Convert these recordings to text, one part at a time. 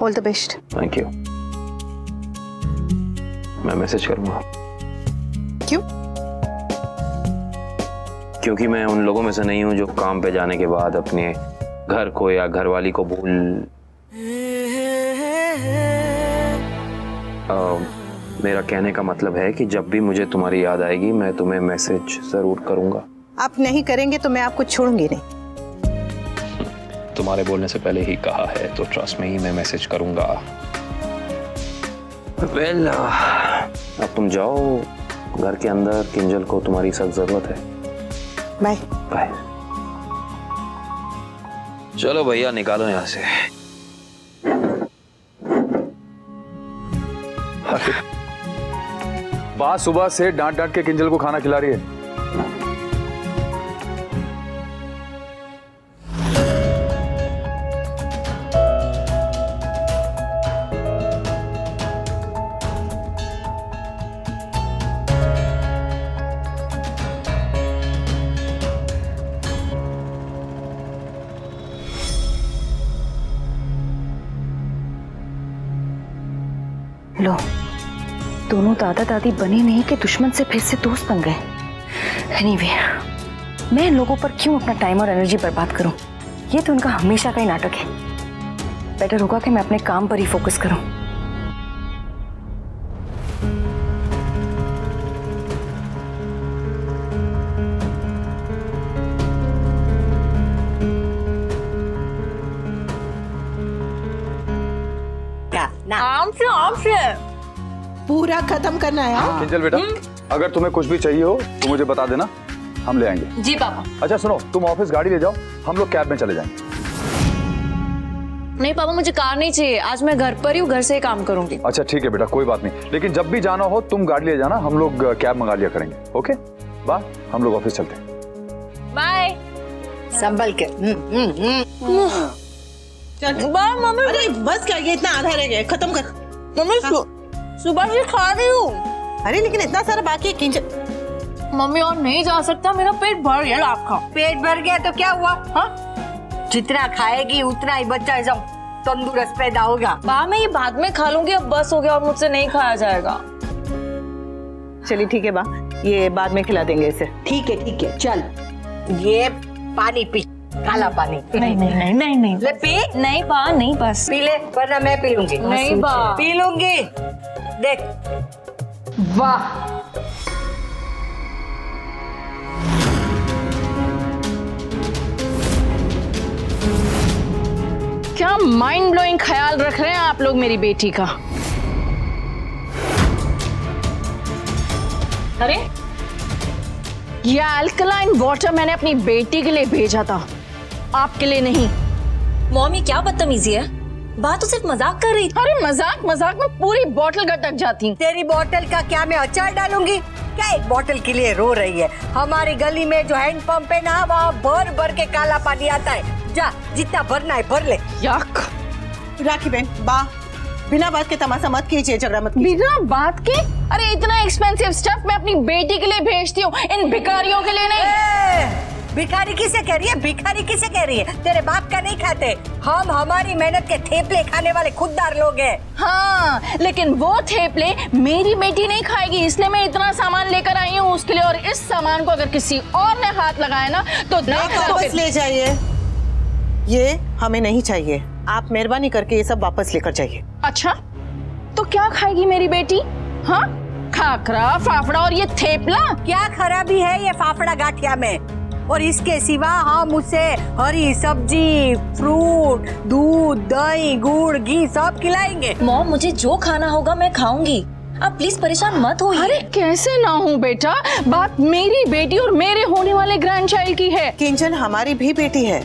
All the best. Thank you. मैं message करूंगा। क्यों? क्योंकि मैं उन लोगों में से नहीं हूं जो काम पे जाने के बाद अपने घर को या घरवाली को भूल मेरा कहने का मतलब है कि जब भी मुझे तुम्हारी याद आएगी मैं तुम्हें मैसेज जरूर करूंगा। आप नहीं करेंगे तो मैं आपको छोड़ूंगी नहीं। तुम्हारे बोलने से पहले ही कहा है तो ट्रस्ट में ही मैं मैसेज करूंगा। वेल, अब तुम जाओ, घर के अंदर किंजल को तुम्हारी सख्त जरूरत है। Bye bye. चलो भैया निकालो यहां से। बात सुबह से डांट डांट के किंजल को खाना खिला रही है। लो, दोनों दादा दादी बने नहीं कि दुश्मन से फिर से दोस्त बन गए। एनीवे, मैं इन लोगों पर क्यों अपना टाइम और एनर्जी बर्बाद करूं? ये तो उनका हमेशा का ही नाटक है। बेटर होगा कि मैं अपने काम पर ही फोकस करूं। पूरा खत्म करना है। किंजल बेटा, अगर तुम्हें कुछ भी चाहिए हो तो मुझे बता देना, हम ले आएंगे। जी पापा। अच्छा सुनो, तुम ऑफिस गाड़ी ले जाओ, हम लोग कैब में चले जाएंगे। नहीं पापा, मुझे कार नहीं चाहिए, आज मैं घर पर ही हूँ, घर से ही काम करूंगी। अच्छा ठीक है बेटा, कोई बात नहीं, लेकिन जब भी जाना हो तुम गाड़ी ले जाना, हम लोग कैब मंगा लिया करेंगे। ओके बाय, हम लोग ऑफिस चलते हैं। बाय। संभल के। मम्मी, अरे बस क्या, ये इतना आधा रह गया, खत्म कर। मम्मी सुबह से खा रही हूँ। अरे लेकिन इतना सारा बाकी है किंजल। मम्मी और नहीं जा सकता, मेरा पेट भर गया। आप खाओ। पेट भर गया तो क्या हुआ? हाँ, जितना खाएगी उतना ही बच्चा एकदम तंदुरुस्त पैदा होगा। बा मैं ये बाद में खा लूंगी, अब बस हो गया और मुझसे नहीं खाया जाएगा। चलिए ठीक है बा, ये बाद में खिला देंगे इसे। ठीक है, चल ये पानी पी, काला पानी। नहीं नहीं नहीं नहीं नहीं। ले पी। नहीं बा, नहीं बस पी ले, वरना मैं पी लूंगी। नहीं बा, पी लूंगी। देख, वाह, क्या माइंड ब्लोइंग ख्याल रख रहे हैं आप लोग मेरी बेटी का। अरे ये अल्कलाइन वाटर मैंने अपनी बेटी के लिए भेजा था, आपके लिए नहीं। मॉमी क्या बदतमीजी है, बात तो सिर्फ मजाक कर रही थी। अरे मजाक मजाक में पूरी बोतल गटक जाती। तेरी बोतल का क्या मैं अचार डालूंगी? क्या एक बोतल के लिए रो रही है? हमारी गली में जो हैंड पंप है ना, वहाँ भर भर के काला पानी आता है। जा, जितना भरना है भर ले। यक। राखी बहन, बा बिना बात के तमाशा मत कीजिए, झगड़ा मत कीजिए। बिना बात के? अरे इतना एक्सपेंसिव स्टफ मैं अपनी बेटी के लिए भेजती हूँ, इन भिखारियों के लिए नहीं। भिखारी किसे कह रही है? भिखारी किसे कह रही है? तेरे बाप का नहीं खाते हम, हमारी मेहनत के थेपले खाने वाले खुददार लोग हैं। हाँ, लेकिन वो थेपले मेरी बेटी नहीं खाएगी, इसलिए मैं इतना सामान लेकर आई हूँ उसके लिए। और इस सामान को अगर किसी और ने हाथ लगाया ना तो वापस ले जाइए, ये हमें नहीं चाहिए। आप मेहरबानी करके ये सब वापस लेकर जाइए। अच्छा, तो क्या खाएगी मेरी बेटी? हाँ, खाकरा, फाफड़ा और ये थेपला? क्या खराबी है ये फाफड़ा गाठिया में? और इसके सिवा हम उसे हरी सब्जी, फ्रूट, दूध, दही, गुड़, घी सब खिलाएंगे। मॉम, मुझे जो खाना होगा मैं खाऊंगी, आप प्लीज परेशान मत होइए। अरे कैसे ना हूँ बेटा, बात मेरी बेटी और मेरे होने वाले ग्रैंड चाइल्ड की है। किंजल हमारी भी बेटी है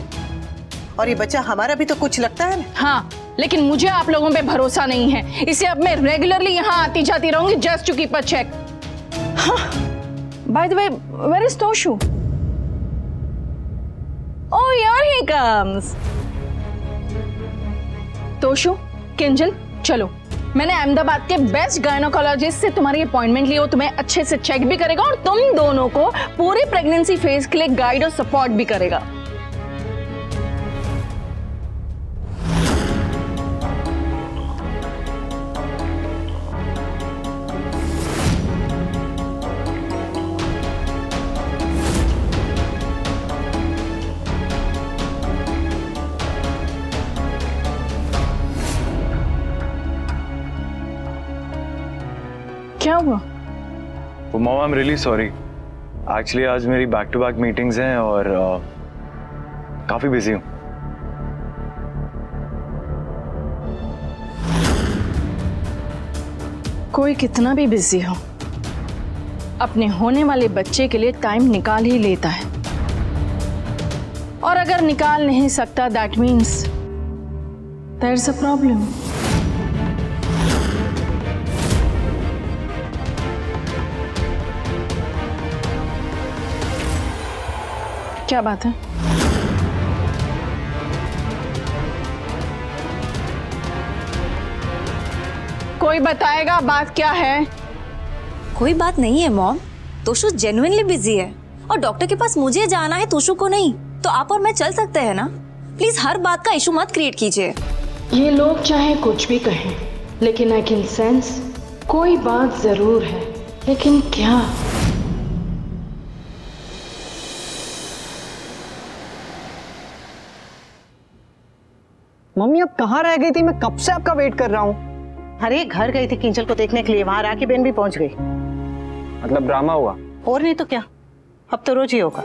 और ये बच्चा हमारा भी तो कुछ लगता है ना। हाँ, लेकिन मुझे आप लोगों पे भरोसा नहीं है, इसे अब मैं रेगुलरली यहाँ आती जाती रहूंगी just to keep a check. By the way, where is Toshu? Oh, here he comes. Toshu, Kinjal, चलो, मैंने अहमदाबाद के बेस्ट गायनोकोलॉजिस्ट से तुम्हारी अपॉइंटमेंट ली हो, तुम्हें अच्छे से चेक भी करेगा और तुम दोनों को पूरी प्रेगनेंसी फेज के लिए गाइड और सपोर्ट भी करेगा। क्या हुआ? वो mom, I am really sorry. Actually आज मेरी बैक टू बैक मीटिंग्स हैं और काफी बिजी हूँ। कोई कितना भी बिजी हो, अपने होने वाले बच्चे के लिए टाइम निकाल ही लेता है, और अगर निकाल नहीं सकता that means there is a problem. क्या बात है? कोई बताएगा बात क्या है? कोई बात नहीं है मॉम, तोशु जेन्युइनली बिजी है और डॉक्टर के पास मुझे जाना है, तोशु को नहीं। तो आप और मैं चल सकते हैं ना? प्लीज हर बात का इशू मत क्रिएट कीजिए। ये लोग चाहे कुछ भी कहें, लेकिन आई कैन सेंस कोई बात जरूर है, लेकिन क्या? मम्मी अब कहाँ रह गई थी? मैं कब से आपका वेट कर रहा हूँ। अरे घर गई थी किंजल को देखने के लिए, वहां राखी बहन भी पहुंच गई। मतलब ड्रामा हुआ? और नहीं तो क्या, अब तो रोज ही होगा।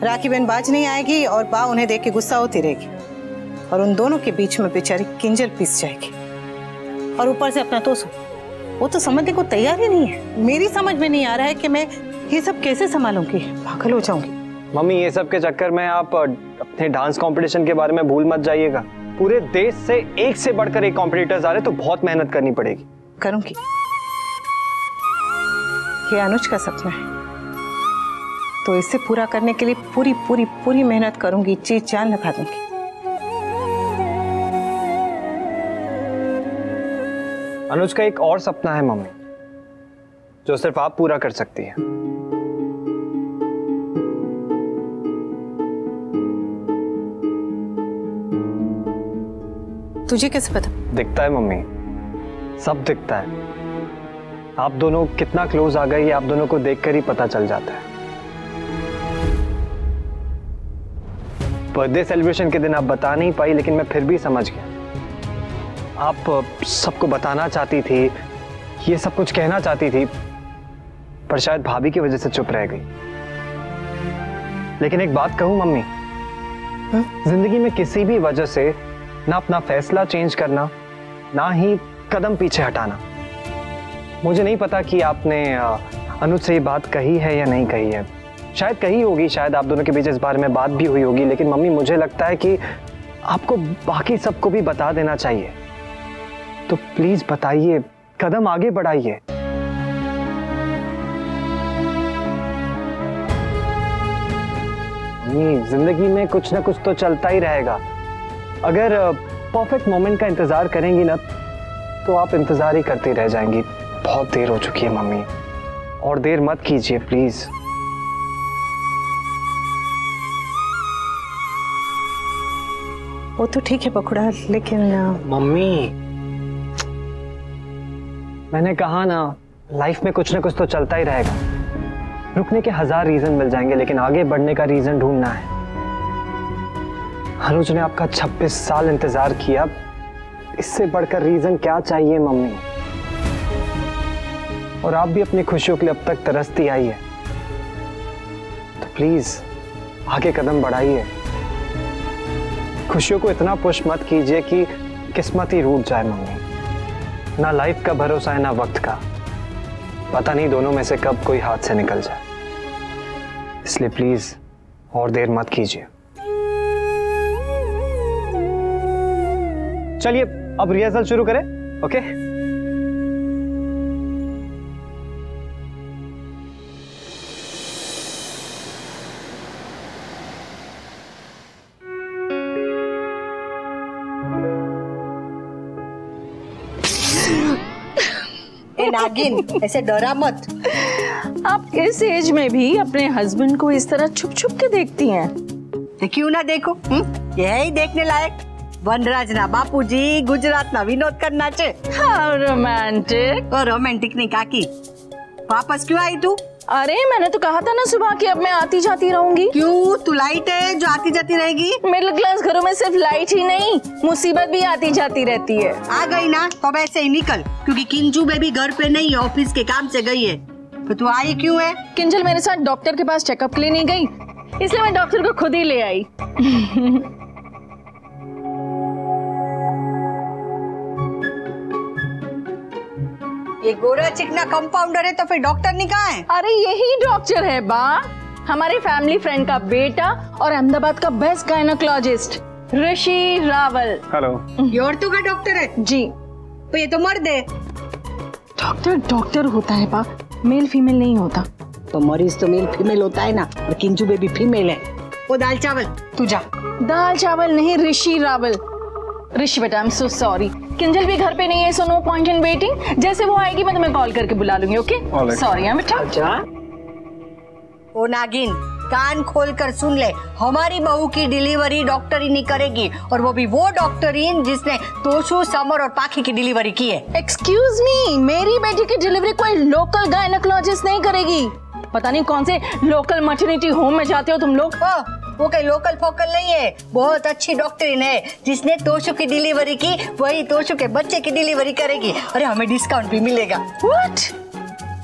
राखी बहन बाज नहीं आएगी और बा उन्हें देख के गुस्सा होती रहेगी, और उन दोनों के बीच में बेचारी किंजल पिस जाएगी। और ऊपर से अपना तोसु, वो तो समझने को तैयार ही नहीं है। मेरी समझ में नहीं आ रहा है कि मैं ये सब कैसे संभालूंगी, पागल हो जाऊंगी। मम्मी, ये सब के चक्कर में आप अपने डांस कंपटीशन के बारे में भूल मत जाइएगा। पूरे देश से एक से बढ़कर एक कॉम्पिटिटर्स आ रहे, तो बहुत मेहनत करनी पड़ेगी। करूंगी, ये अनुज का सपना है, तो इसे पूरा करने के लिए पूरी पूरी पूरी मेहनत करूंगी, जी जान लगा दूंगी। अनुज का एक और सपना है मम्मी, जो सिर्फ आप पूरा कर सकती है। तुझे कैसे पता? दिखता है मम्मी, सब दिखता है। आप दोनों कितना क्लोज आ गए, ये आप दोनों को देखकर ही पता चल जाता है। बर्थडे सेलिब्रेशन के दिन आप बता नहीं पाई, लेकिन मैं फिर भी समझ गया। आप सबको बताना चाहती थी, ये सब कुछ कहना चाहती थी, पर शायद भाभी की वजह से चुप रह गई। लेकिन एक बात कहूं मम्मी, जिंदगी में किसी भी वजह से ना अपना फैसला चेंज करना, ना ही कदम पीछे हटाना। मुझे नहीं पता कि आपने अनुज से ये बात कही है या नहीं कही है। शायद कही होगी, शायद आप दोनों के बीच इस बारे में बात भी हुई होगी, लेकिन मम्मी मुझे लगता है कि आपको बाकी सबको भी बता देना चाहिए। तो प्लीज बताइए, कदम आगे बढ़ाइए। जिंदगी में कुछ ना कुछ तो चलता ही रहेगा। अगर परफेक्ट मोमेंट का इंतजार करेंगी ना, तो आप इंतजार ही करती रह जाएंगी। बहुत देर हो चुकी है मम्मी, और देर मत कीजिए प्लीज। वो तो ठीक है पकुड़ा, लेकिन मम्मी, मैंने कहा ना, लाइफ में कुछ ना कुछ तो चलता ही रहेगा। रुकने के 1000 रीजन मिल जाएंगे, लेकिन आगे बढ़ने का रीजन ढूंढना है। अनुज ने आपका 26 साल इंतजार किया, इससे बढ़कर रीजन क्या चाहिए मम्मी? और आप भी अपनी खुशियों के लिए अब तक तरसती आई है, तो प्लीज आगे कदम बढ़ाइए। खुशियों को इतना पुश मत कीजिए कि किस्मत ही रूठ जाए मम्मी। ना लाइफ का भरोसा है, ना वक्त का। पता नहीं दोनों में से कब कोई हाथ से निकल जाए, इसलिए प्लीज और देर मत कीजिए। चलिए अब रिहर्सल शुरू करें, ओके? नागिन, ऐसे डरा मत। आप इस एज में भी अपने हस्बैंड को इस तरह छुप छुप के देखती हैं? क्यों ना देखो, यही देखने लायक। वनराज ना बापूजी, गुजरात ना विनोद खन्ना छे। How romantic. रोमांटिक नहीं काकी, वापस क्यों आई तू? अरे मैंने तो कहा था ना सुबह कि अब मैं आती जाती रहूंगी। क्यों, तू लाइट है जो आती जाती रहेगी? मिडिल क्लास घरों में सिर्फ लाइट ही नहीं, मुसीबत भी आती जाती रहती है। आ गई ना तो वैसे ही निकल, क्योंकि किंजू बेबी घर पे नहीं है, ऑफिस के काम से गई है। तो तू आई क्यों है? किंजल मेरे साथ डॉक्टर के पास चेकअप के लिए नहीं गई, इसलिए मैं डॉक्टर को खुद ही ले आई। ये गोरा चिकना कंपाउंडर है तो फिर डॉक्टर नहीं कहाँ है? अरे यही डॉक्टर है बा, हमारे फैमिली फ्रेंड का बेटा और अहमदाबाद का बेस्ट गायनोकोलॉजिस्ट ऋषि रावल। हेलो। ये औरतों का डॉक्टर है? जी। तो ये तो मर्द है। डॉक्टर डॉक्टर होता है बा, मेल फीमेल नहीं होता। तो मरीज तो मेल फीमेल होता है ना, और किंजू बेबी फीमेल है। वो दाल चावल तू जा। दाल चावल नहीं, ऋषि रावल। ऋषि बेटा I am so sorry, Kinjal भी घर पे नहीं है, so no point in waiting. जैसे वो आएगी मैं तुम्हें कॉल करके बुला लूंगी। ओके सॉरी है बेटा। जा। ओ नागिन, कान खोल कर सुन ले, हमारी बहू की डिलीवरी डॉक्टर ही नहीं करेगी, और वो भी वो डॉक्टर ही जिसने तोशु, समर और पाखी की डिलीवरी की है। एक्सक्यूज मी, मेरी बेटी की डिलीवरी कोई लोकल गायनोकोलॉजिस्ट नहीं करेगी। पता नहीं कौन से लोकल मैटरनिटी होम में जाते हो तुम लोग। वो कोई लोकल फोकल नहीं है, बहुत अच्छी डॉक्टरीन है। जिसने तोशु की डिलीवरी की वही तोशु के बच्चे की डिलीवरी करेगी। अरे हमें डिस्काउंट भी मिलेगा। व्हाट?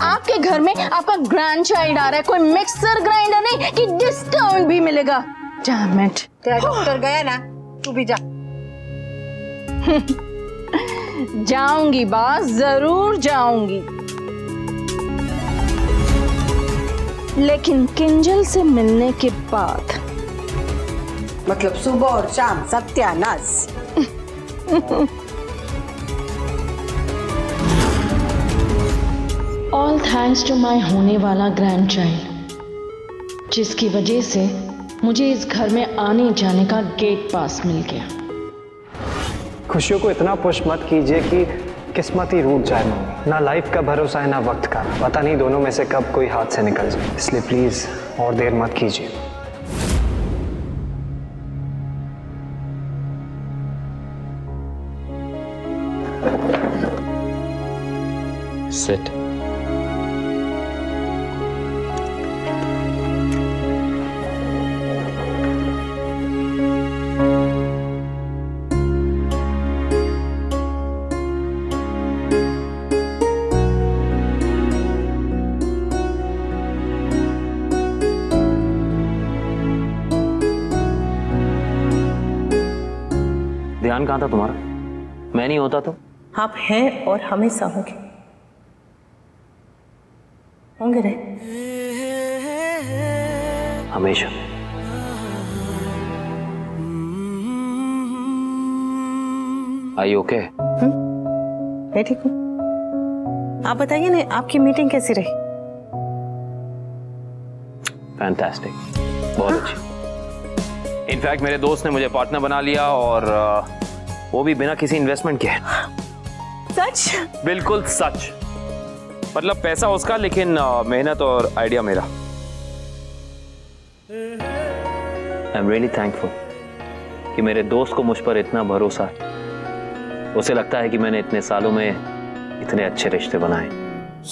आपके घर में आपका ग्रैंड चाइल्ड आ रहा है, कोई मिक्सर ग्राइंडर नहीं कि डिस्काउंट भी मिलेगा। Damn it. तेरा डॉक्टर गया ना, तू भी जा। जाऊंगी बास, जरूर जाऊंगी, लेकिन किंजल से मिलने के बाद। मतलब सुबह और शाम सत्यानाश। ऑल थैंक्स टू माई होने वाला ग्रैंड चाइल्ड, जिसकी वजह से मुझे इस घर में आने जाने का गेट पास मिल गया। खुशियों को इतना पुश मत कीजिए कि किस्मत ही रूठ जाए मम्मी। ना लाइफ का भरोसा है ना वक्त का, पता नहीं दोनों में से कब कोई हाथ से निकल जाए। इसलिए प्लीज और देर मत कीजिए। Sit. ध्यान कहाँ था तुम्हारा? मैं नहीं होता तो? आप हैं और हमेशा होंगे रे। हमेशा। आई ओके? मैं ठीक हूँ। आप बताइए ना, आपकी मीटिंग कैसी रही? फैंटास्टिक, बहुत अच्छी। इनफैक्ट मेरे दोस्त ने मुझे पार्टनर बना लिया, और वो भी बिना किसी इन्वेस्टमेंट के। सच? बिल्कुल सच। मतलब पैसा उसका, लेकिन मेहनत और आइडिया मेरा। आई एम रियली थैंकफुल कि मेरे दोस्त को मुझ पर इतना भरोसा है। उसे लगता है कि मैंने इतने सालों में इतने अच्छे रिश्ते बनाए।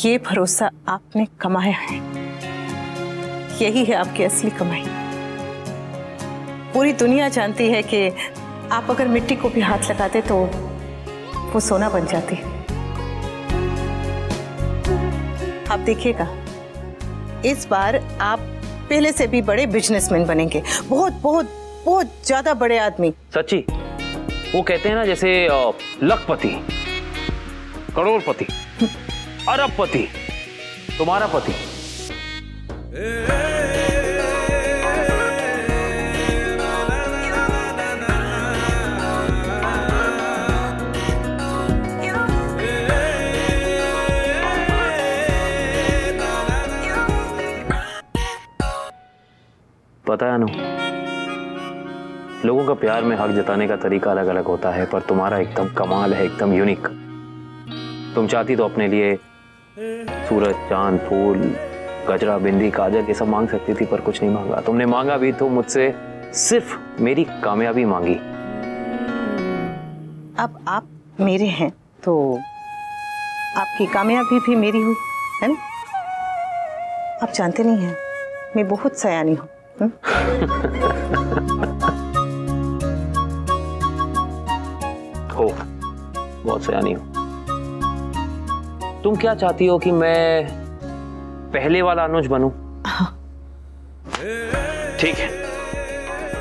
ये भरोसा आपने कमाया है, यही है आपकी असली कमाई। पूरी दुनिया जानती है कि आप अगर मिट्टी को भी हाथ लगाते तो वो सोना बन जाती है। आप देखिएगा, इस बार आप पहले से भी बड़े बिजनेसमैन बनेंगे, बहुत बहुत बहुत ज्यादा बड़े आदमी। सच्ची? वो कहते हैं ना, जैसे लखपति, करोड़पति, अरबपति, तुम्हारा पति। पता है अनु, लोगों का प्यार में हक जताने का तरीका अलग अलग होता है, पर तुम्हारा एकदम कमाल है, एकदम यूनिक। तुम चाहती तो अपने लिए सूरज, चांद, फूल, गजरा, बिंदी, काजल ये सब मांग सकती थी, पर कुछ नहीं मांगा। तुमने मांगा भी तो मुझसे सिर्फ मेरी कामयाबी मांगी। अब आप मेरे हैं तो आपकी कामयाबी भी मेरी हुई है ना? आप जानते नहीं हैं, मैं बहुत सयानी हूँ। हो, बहुत सयानी हो। तुम क्या चाहती हो कि मैं पहले वाला अनुज बनूं? ठीक है,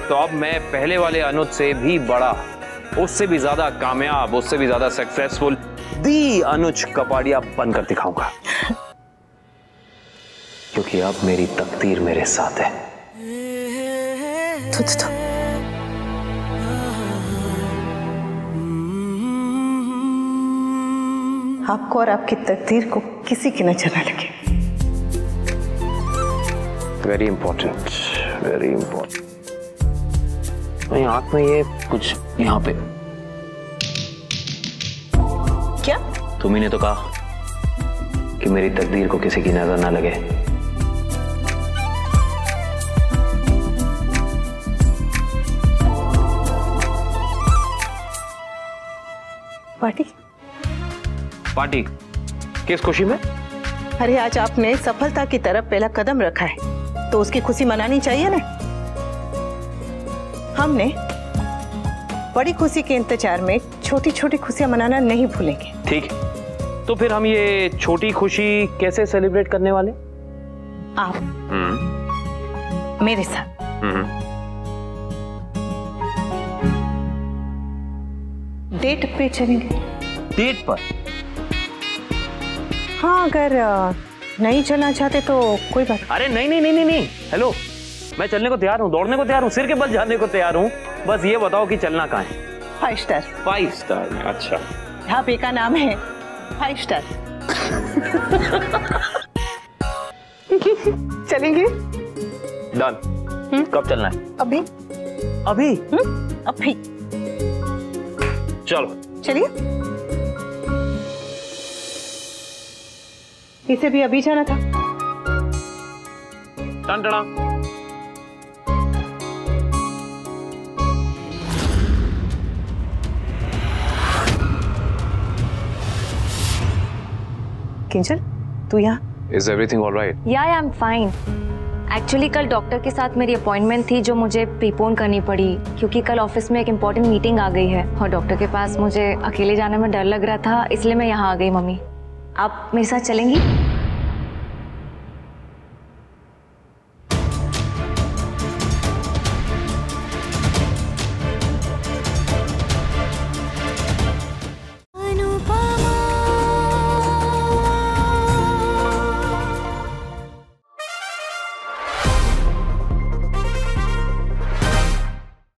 तो अब मैं पहले वाले अनुज से भी बड़ा, उससे भी ज्यादा कामयाब, उससे भी ज्यादा सक्सेसफुल दी अनुज कपाड़िया बनकर दिखाऊंगा, क्योंकि अब मेरी तकदीर मेरे साथ है। तो। आपको और आपकी तकदीर को किसी की नजर न लगे। Very important, very important. नहीं, हाथ में ये कुछ यहाँ पे क्या? तुम्ही ने तो कहा कि मेरी तकदीर को किसी की नजर ना लगे। पार्टी? पार्टी किस खुशी में? अरे आज आपने सफलता की तरफ पहला कदम रखा है, तो उसकी खुशी मनानी चाहिए ना। हमने बड़ी खुशी के इंतजार में छोटी छोटी खुशियां मनाना नहीं भूलेंगे। ठीक, तो फिर हम ये छोटी खुशी कैसे सेलिब्रेट करने वाले? आप मेरे साथ। डेट पे चलेंगे। डेट पर? हाँ, अगर नहीं चलना चाहते तो कोई बात। अरे नहीं नहीं नहीं नहीं नहीं, हेलो, मैं चलने को तैयार हूँ, दौड़ने को तैयार हूँ, सिर के बल जाने को तैयार हूँ। बस ये बताओ कि चलना कहाँ है? 5 स्टार। 5 स्टार में? अच्छा, ढाबे का नाम है 5 स्टार। चलेंगे? डन। कब चलना है? अभी। अभी? अभी। चलो चलिए। इसे भी अभी जाना था। टन-टना। किंजल, तू यहाँ? Is everything all right? या आई एम फाइन। एक्चुअली कल डॉक्टर के साथ मेरी अपॉइंटमेंट थी जो मुझे प्रीपोन करनी पड़ी, क्योंकि कल ऑफिस में एक इम्पोर्टेंट मीटिंग आ गई है और डॉक्टर के पास मुझे अकेले जाने में डर लग रहा था, इसलिए मैं यहाँ आ गई। मम्मी, आप मेरे साथ चलेंगी?